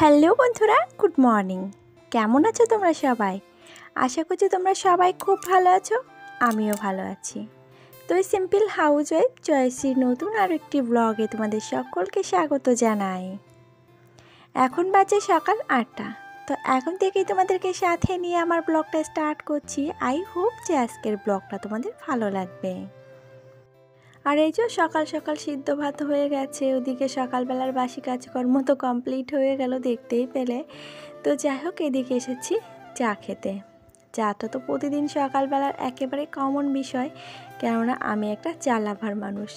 Hello বন্ধুরা, good morning. কেমন আছো তোমরা সবাই? আশা করছি তোমরা সবাই খুব ভালো আছো, আমিও ভালো আছি। তো সিম্পল হাউস ওয়াইফ জয়শ্রীর নতুন আর একটি ব্লগে তোমাদের সকলকে স্বাগত জানাই। এখন বাজে সকাল 8টা। তো এখন থেকেই তোমাদেরকে সাথে নিয়ে আমার ব্লগটা স্টার্ট করছি। আই হোপ যে আজকের ব্লগটা তোমাদের ভালো লাগবে। আর এই যে সকাল সকাল সিদ্ধ ভাত হয়ে গেছে, ওদিকে সকালবেলার বাসি কাজকর্ম তো কমপ্লিট হয়ে গেল দেখতেই পেলে। তো যাই হোক, এদিকে এসেছি চা খেতে। চাটা তো প্রতিদিন সকালবেলার একেবারে কমন বিষয়, কেননা আমি একটা চা লাভার মানুষ।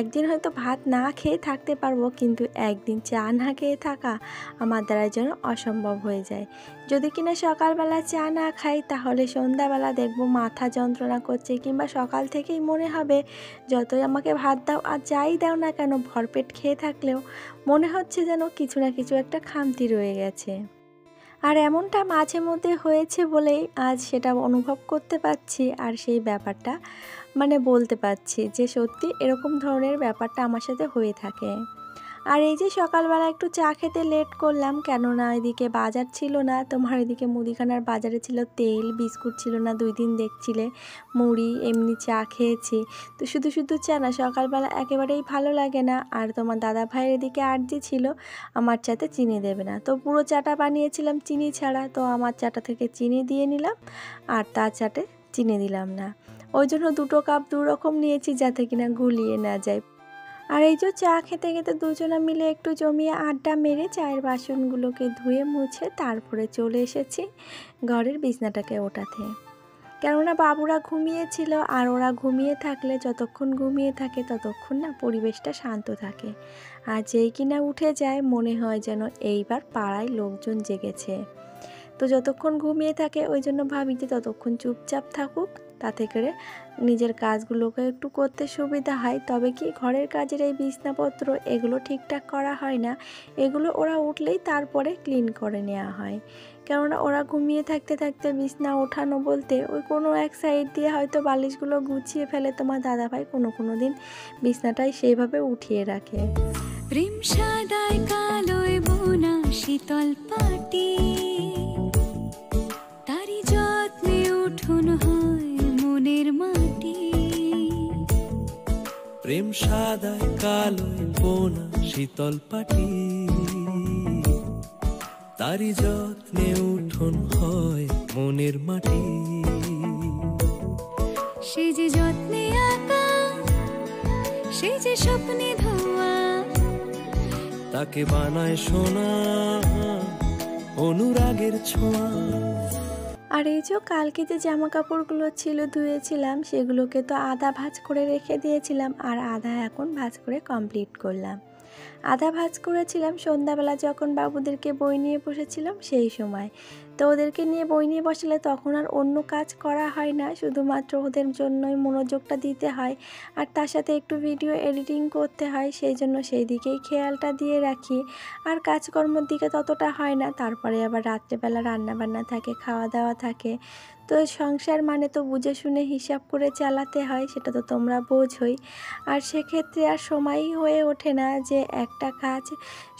একদিন হয়তো ভাত না খেয়ে থাকতে পারবো, কিন্তু একদিন চা না খেয়ে থাকা আমার দ্বারা যেন অসম্ভব হয়ে যায়। যদি কিনা সকালবেলা চা না খাই, তাহলে সন্ধ্যাবেলা দেখবো মাথা যন্ত্রণা করছে, কিংবা সকাল থেকেই মনে হবে যতই আমাকে ভাত দাও আর যাই দাও না কেন, ভরপেট খেয়ে থাকলেও মনে হচ্ছে যেন কিছু না কিছু একটা খামতি রয়ে গেছে। আর এমনটা মাঝে মধ্যে হয়েছে বলেই আজ সেটা অনুভব করতে পারছি, আর সেই ব্যাপারটা বলতে পারছি যে সত্যি এরকম ধরনের ব্যাপারটা আমার সাথে হয়ে থাকে। আর এই যে সকালবেলা একটু চা খেতে লেট করলাম, কেননা এদিকে বাজার ছিল না। তোমার এদিকে মুদিখানার বাজারে ছিল তেল, বিস্কুট ছিল না, 2 দিন দেখছিলে মুড়ি, এমনি চা খেয়েছি। তো শুধু শুধু চা না, সকালবেলা একেবারেই ভালো লাগে না। আর তোমার দাদা ভাইয়ের এদিকে আর্জি ছিল আমার চাতে চিনি দেবে না, তো পুরো চাটা বানিয়েছিলাম চিনি ছাড়া। তো আমার চাটা থেকে চিনি দিয়ে নিলাম, আর তার চাটে চিনি দিলাম না। ওই জন্য 2 কাপ 2 রকম নিয়েছি, যাতে কিনা গুলিয়ে না যায়। আর এই যে চা খেতে খেতে দুজনে মিলে একটু জমিয়ে আড্ডা মেরে চায়ের বাসনগুলোকে ধুয়ে মুছে তারপরে চলে এসেছি ঘরের বিছনাটাকে ওঠাতে। কেননা বাবুরা ঘুমিয়েছিল, আর ওরা ঘুমিয়ে থাকলে, যতক্ষণ ঘুমিয়ে থাকে ততক্ষণ না পরিবেশটা শান্ত থাকে। আর যেই কিনা উঠে যায় মনে হয় যেন এইবার পাড়ায় লোকজন জেগেছে। তো যতক্ষণ ঘুমিয়ে থাকে ওই জন্য ভাবি যে ততক্ষণ চুপচাপ থাকুক, তাতে করে নিজের কাজগুলোকে একটু করতে সুবিধা হয়। তবে কি ঘরের কাজের এই বিছনাপত্র এগুলো ঠিকঠাক করা হয় না, এগুলো ওরা উঠলেই তারপরে ক্লিন করে নেওয়া হয়। কেননা ওরা ঘুমিয়ে থাকতে থাকতে বিছনা ওঠানো বলতে ওই কোনো এক সাইড দিয়ে হয়তো বালিশগুলো গুছিয়ে ফেলে তোমার দাদাভাই, কোনো দিন বিছনাটাই সেইভাবে উঠিয়ে রাখে। প্রেম সাদায় কালোয় বোনা শীতল পাটি, তারি যত্নে উঠুন হয় মনের মাটি। প্রেম সাদায় কালোয় বোনা শীতল পাটি, তারি যত্নে উঠুন হয় মনের মাটি। সে যে যত্নে আঁকা, সে যে স্বপ্নে ধোয়া, তাকে বানায় সোনা অনুরাগের ছোঁয়া। আর এই যে কালকে যে জামা কাপড়গুলো ছিল ধুয়েছিলাম, সেগুলোকে তো আধা ভাঁজ করে রেখে দিয়েছিলাম, আর আধা এখন ভাঁজ করে কমপ্লিট করলাম। আধা ভাঁজ করেছিলাম সন্ধ্যাবেলা যখন বাবুদেরকে বই নিয়ে বসেছিলাম সেই সময়। তো ওদেরকে নিয়ে বই নিয়ে বসলে তখন আর অন্য কাজ করা হয় না, শুধুমাত্র ওদের জন্যই মনোযোগটা দিতে হয়, আর তার সাথে একটু ভিডিও এডিটিং করতে হয়, সেই জন্য সেই দিকেই খেয়ালটা দিয়ে রাখি। আর কাজকর্মের দিকে ততটা হয় না। তারপরে আবার রাত্রেবেলা রান্নাবান্না থাকে, খাওয়া দাওয়া থাকে। তো সংসার তো বুঝে শুনে হিসাব করে চালাতে হয়, সেটা তো তোমরা বোঝোই। আর সেক্ষেত্রে আর সময়ই হয়ে ওঠে না যে একটা কাজ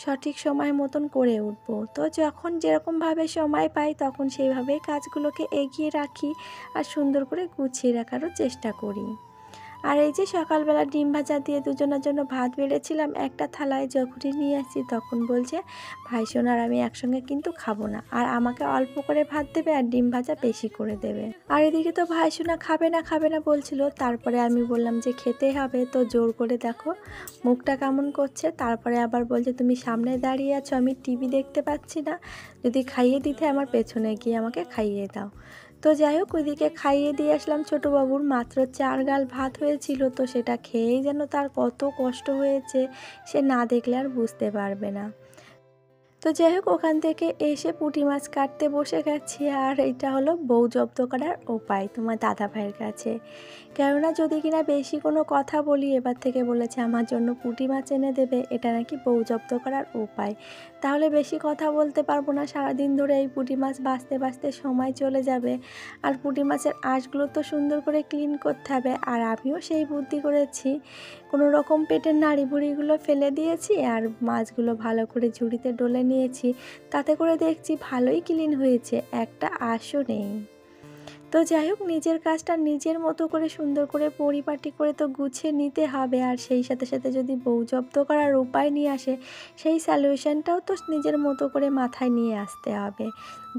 সঠিক সময় মতন করে উঠবো। তো যখন যেরকমভাবে সময় পাই তখন সেইভাবেই কাজগুলোকে এগিয়ে রাখি, আর সুন্দর করে গুছিয়ে রাখারও চেষ্টা করি। আর এই যে সকালবেলা ডিম ভাজা দিয়ে দুজনের জন্য ভাত বেড়েছিলাম একটা থালায়, যখনই নিয়ে আসছি তখন বলছে ভাইসোন আর আমি একসঙ্গে কিন্তু খাবো না, আর আমাকে অল্প করে ভাত দেবে আর ডিম ভাজা বেশি করে দেবে। আর এদিকে তো ভাইসোনা খাবে না বলছিল, তারপরে আমি বললাম যে খেতে হবে, তো জোর করে দেখো মুখটা কেমন করছে। তারপরে আবার বলছে তুমি সামনে দাঁড়িয়ে আছো, আমি টিভি দেখতে পাচ্ছি না, যদি খাইয়ে দিতে আমার পেছনে গিয়ে আমাকে খাইয়ে দাও। তো যাই হোক, ওইদিকে খাইয়ে দিয়ে আসলাম ছোটোবাবুর। মাত্র 4 গাল ভাত হয়েছিল, তো সেটা খেয়েই যেন তার কত কষ্ট হয়েছে সে না দেখলে আর বুঝতে পারবে না। তো যাই হোক, ওখান থেকে এসে পুঁটি মাছ কাটতে বসে গেছি। আর এটা হলো বউ জব্দ করার উপায় তোমার দাদা ভাইয়ের কাছে। কেননা যদি কিনা বেশি কোনো কথা বলি, এবার থেকে বলেছে আমার জন্য পুঁটি মাছ এনে দেবে, এটা নাকি বউ জব্দ করার উপায়। তাহলে বেশি কথা বলতে পারবো না, সারাদিন ধরে এই পুঁটি মাছ বাছতে সময় চলে যাবে। আর পুঁটি মাছের আঁশগুলো তো সুন্দর করে ক্লিন করতে হবে। আর আমিও সেই বুদ্ধি করেছি, কোনো রকম পেটের নাড়ি ভুড়িগুলো ফেলে দিয়েছি, আর মাছগুলো ভালো করে ঝুড়িতে ডলে নিয়ে নিয়েছি, তাতে করে দেখছি ভালোই ক্লিন হয়েছে, একটা আঁশও নেই। তো যাই হোক, নিজের কাজটা নিজের মতো করে সুন্দর করে পরিপাটি করে তো গুছিয়ে নিতে হবে, আর সেই সাথে সাথে যদি বউ জব্দ করার উপায় নিয়ে আসে, সেই সলিউশনটাও তো নিজের মতো করে মাথায় নিয়ে আসতে হবে,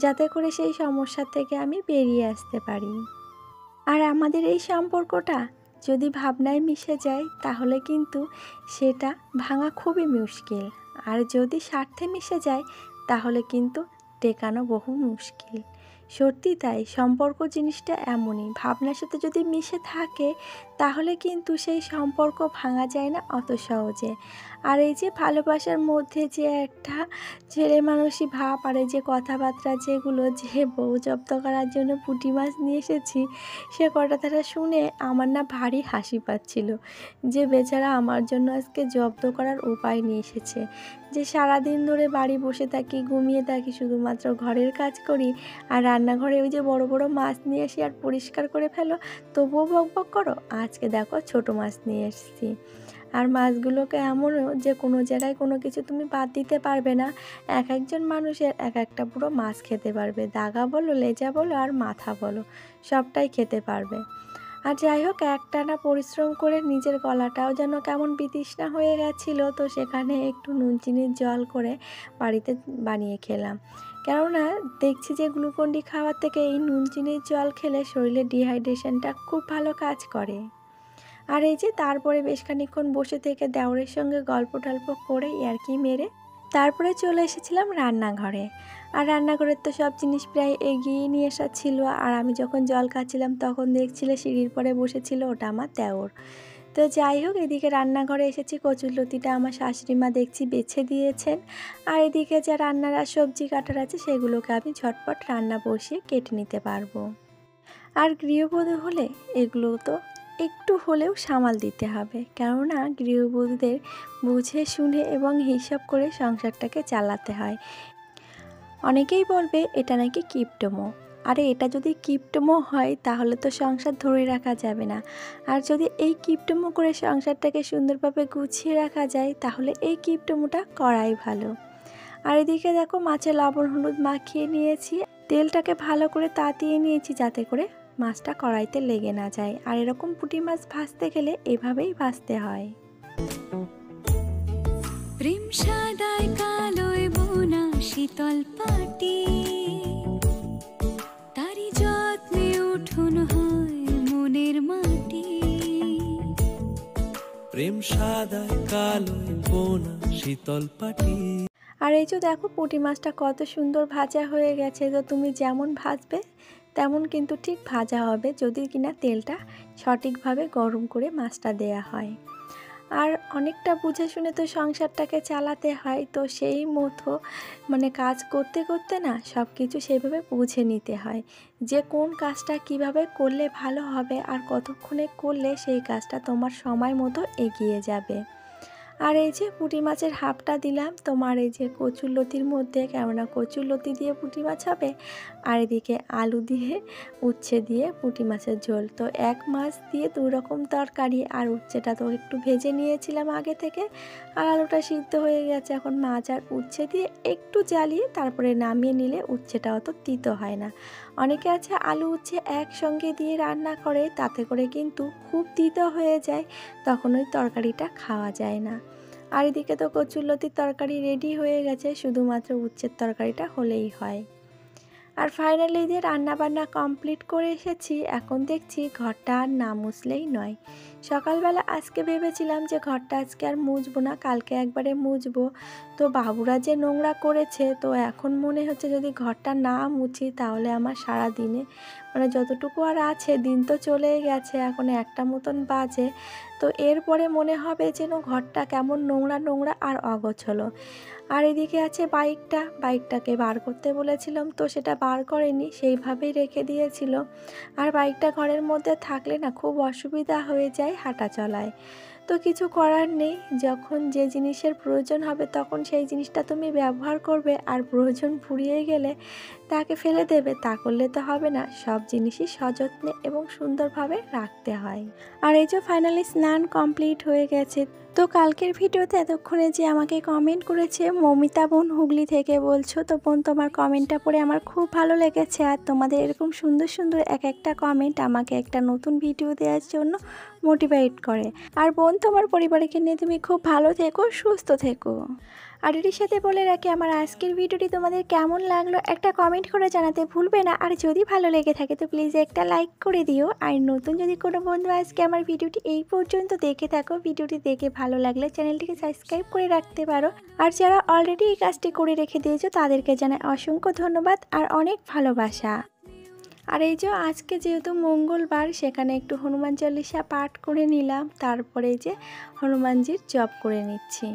যাতে করে সেই সমস্যা থেকে আমি বেরিয়ে আসতে পারি। আর আমাদের এই সম্পর্কটা যদি ভাবনায় মিশে যায় তাহলে কিন্তু সেটা ভাঙা খুবই মুশকিল, আর যদি স্বার্থে মিশে যায় তাহলে কিন্তু টেকানো বহু মুশকিল। সত্যি তাই, সম্পর্ক জিনিসটা এমনই, ভাবনার সাথে যদি মিশে থাকে তাহলে কিন্তু সেই সম্পর্ক ভাঙা যায় না অত সহজে। আর এই যে ভালোবাসার মধ্যে যে একটা ছেলে মানুষই ভাব, আর এই যে কথাবার্তা যেগুলো, যে বউ জব্দ করার জন্য পুঁটি মাছ নিয়ে এসেছি, সে কথাটা শুনে আমার না ভারী হাসি পাচ্ছিল, যে বেচারা আমার জন্য আজকে জব্দ করার উপায় নিয়ে এসেছে। যে সারাদিন ধরে বাড়ি বসে থাকি, ঘুমিয়ে থাকি, শুধুমাত্র ঘরের কাজ করি, আর রান্নাঘরে ওই যে বড় বড় মাছ নিয়ে আসি আর পরিষ্কার করে ফেলো, তবুও বকবক করো। আজকে দেখো ছোট মাছ নিয়ে এসেছি, আর মাছগুলোকে এমনও যে কোনো জায়গায় কোনো কিছু তুমি বাদ দিতে পারবে না, এক একজন মানুষের এক একটা পুরো মাছ খেতে পারবে, দাগা বলো, লেজা বলো আর মাথা বলো, সবটাই খেতে পারবে। আর যাই হোক, একটানা পরিশ্রম করে নিজের গলাটাও যেন কেমন বিতৃষ্ণা হয়ে গেছিলো, তো সেখানে একটু নুন চিনির জল করে বাড়িতে বানিয়ে খেলাম। কেননা দেখছি যে গ্লুকন-ডি খাওয়ার থেকে এই নুন চিনির জল খেলে শরীরে ডিহাইড্রেশনটা খুব ভালো কাজ করে। আর এই যে তারপরে বেশ খানিকক্ষণ বসে থেকে দেওরের সঙ্গে গল্প টল্প করে ইয়ার্কি মেরে তারপরে চলে এসেছিলাম রান্নাঘরে। আর রান্নাঘরের তো সব জিনিস প্রায় এগিয়ে নিয়ে আসা ছিল, আর আমি যখন জল খাচ্ছিলাম তখন দেখছিলে সিঁড়ির পরে বসেছিল, ওটা আমার দেওর। তো যাই হোক, এদিকে রান্নাঘরে এসেছি, কচুরলতিটা আমার শাশুড়ি মা দেখছি বেছে দিয়েছেন, আর এদিকে যা রান্নার আর সবজি কাটার আছে সেগুলোকে আমি ঝটপট রান্না বসিয়ে কেটে নিতে পারবো। আর গৃহবধূ হলে এগুলো তো একটু হলেও সামাল দিতে হবে, কেননা গৃহবধূদের বুঝে শুনে এবং হিসাব করে সংসারটাকে চালাতে হয়। অনেকেই বলবে এটা নাকি কিপটমো, আরে এটা যদি কিপটমো হয় তাহলে তো সংসার ধরে রাখা যাবে না, আর যদি এই কিপটমো করে সংসারটাকে সুন্দরভাবে গুছিয়ে রাখা যায় তাহলে এই কিপটমোটা করাই ভালো। আর এদিকে দেখো মাছে লবণ হলুদ মাখিয়ে নিয়েছি, তেলটাকে ভালো করে তাতিয়ে নিয়েছি যাতে করে মাছটা কড়াইতে লেগে না যায়। আর এরকম পুঁটি মাছ ভাজতে গেলে এভাবেই ভাজতে হয়। প্রেম সাদায় কালোয় বোনা শীতল পাটি, তারি যত্নে উঠুন হয় মনের মাটি। প্রেম সাদায় কালোয় বোনা শীতল পাটি। আর এই যে দেখো পুঁটি মাছটা কত সুন্দর ভাজা হয়ে গেছে, তো তুমি যেমন ভাজবে তেমন কিন্তু ঠিক ভাজা হবে, যদি কিনা তেলটা সঠিকভাবে গরম করে মাছটা দেয়া হয়। আর অনেকটা বুঝে শুনে তো সংসারটাকে চালাতে হয়, তো সেই মতো কাজ করতে করতে না সব কিছু সেভাবে বুঝে নিতে হয়, যে কোন কাজটা কিভাবে করলে ভালো হবে আর কতক্ষণে করলে সেই কাজটা তোমার সময় মতো এগিয়ে যাবে। আর এই যে পুঁটি মাছের হাফটা দিলাম তোমার এই যে কচুরলতির মধ্যে, কেননা কচুরলতি দিয়ে পুঁটি মাছ হবে, আর এদিকে আলু দিয়ে উচ্ছে দিয়ে পুঁটি মাছের ঝোল। তো এক মাছ দিয়ে দু রকম তরকারি, আর উচ্ছেটা তো একটু ভেজে নিয়েছিলাম আগে থেকে, আর আলুটা সিদ্ধ হয়ে গেছে, এখন মাছ আর উচ্ছে দিয়ে একটু জ্বালিয়ে তারপরে নামিয়ে নিলে উচ্ছেটা অত তিতো হয় না। অনেকে আছে আলু উচ্ছে একসঙ্গে দিয়ে রান্না করে, তাতে করে কিন্তু খুব তিতো হয়ে যায়, তখন ওই তরকারিটা খাওয়া যায় না। আর এদিকে তো কচুরলতির তরকারি রেডি হয়ে গেছে, শুধুমাত্র উচ্ছের তরকারিটা হলেই হয়। আর ফাইনালি যে রান্নাবান্না কমপ্লিট করে এসেছি, এখন দেখছি ঘরটা আর না মুছলেই নয়। সকালবেলা আজকে ভেবেছিলাম যে ঘরটা আজকে আর মুছবো না, কালকে একবারে মুছবো, তো বাবুরা যে নোংরা করেছে, তো এখন মনে হচ্ছে যদি ঘরটা না মুছি তাহলে আমার সারা দিনে যতটুকু আর আছে, দিন তো চলেই গেছে, এখন একটা মতন বাজে, তো এরপরে মনে হবে যেন ঘরটা কেমন নোংরা নোংরা আর অগোছালো। আর এদিকে আছে বাইকটাকে বার করতে বলেছিলাম, তো সেটা বার করেনি, সেইভাবেই রেখে দিয়েছিল। আর বাইকটা ঘরের মধ্যে থাকলে না খুব অসুবিধা হয়ে যায় হাঁটা চলায়, তো কিছু করার নেই, যখন যে জিনিসের প্রয়োজন হবে তখন সেই জিনিসটা তুমি ব্যবহার করবে, আর প্রয়োজন ফুরিয়ে গেলে তাকে ফেলে দেবে, তা করলে তো হবে না, সব জিনিসই সযত্নে এবং সুন্দরভাবে রাখতে হয়। আর এই যে ফাইনালি স্নান কমপ্লিট হয়ে গেছে, তো কালকের ভিডিওতে এতক্ষণে যে আমাকে কমেন্ট করেছে মমিতা বোন হুগলি থেকে বলছো, তো বোন তোমার কমেন্টটা পড়ে আমার খুব ভালো লেগেছে। আর তোমাদের এরকম সুন্দর সুন্দর এক একটা কমেন্ট আমাকে একটা নতুন ভিডিও দেওয়ার জন্য মোটিভেট করে। আর বোন তোমার পরিবারকে নিয়ে তুমি খুব ভালো থেকো, সুস্থ থেকো। আর এর সাথে বলে রাখি, আমার আজকের ভিডিওটি তোমাদের কেমন লাগলো একটা কমেন্ট করে জানাতে ভুলবে না। আর যদি ভালো লেগে থাকে তো প্লিজ একটা লাইক করে দিও। আর নতুন যদি কোনো বন্ধু আজকে আমার ভিডিওটি এই পর্যন্ত দেখে থাকো, ভিডিওটি দেখে ভালো লাগলে চ্যানেলটিকে সাবস্ক্রাইব করে রাখতে পারো। আর যারা অলরেডি এই কাজটি করে রেখে দিয়েছো তাদেরকে জানাই অসংখ্য ধন্যবাদ আর অনেক ভালোবাসা। আর এই যে আজকে যেহেতু মঙ্গলবার, সেখানে একটু হনুমান চল্লিশা পাঠ করে নিলাম, তারপরে যে হনুমানজির জপ করে নিচ্ছি।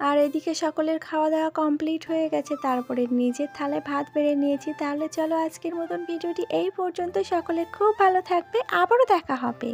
আর এদিকে সকলের খাওয়া দাওয়া কমপ্লিট হয়ে গেছে, তারপরে নিজের থালায় ভাত বেড়ে নিয়েছি। তাহলে চলো আজকের মতন ভিডিওটি এই পর্যন্ত, সকলে খুব ভালো থাকবে, আবারও দেখা হবে।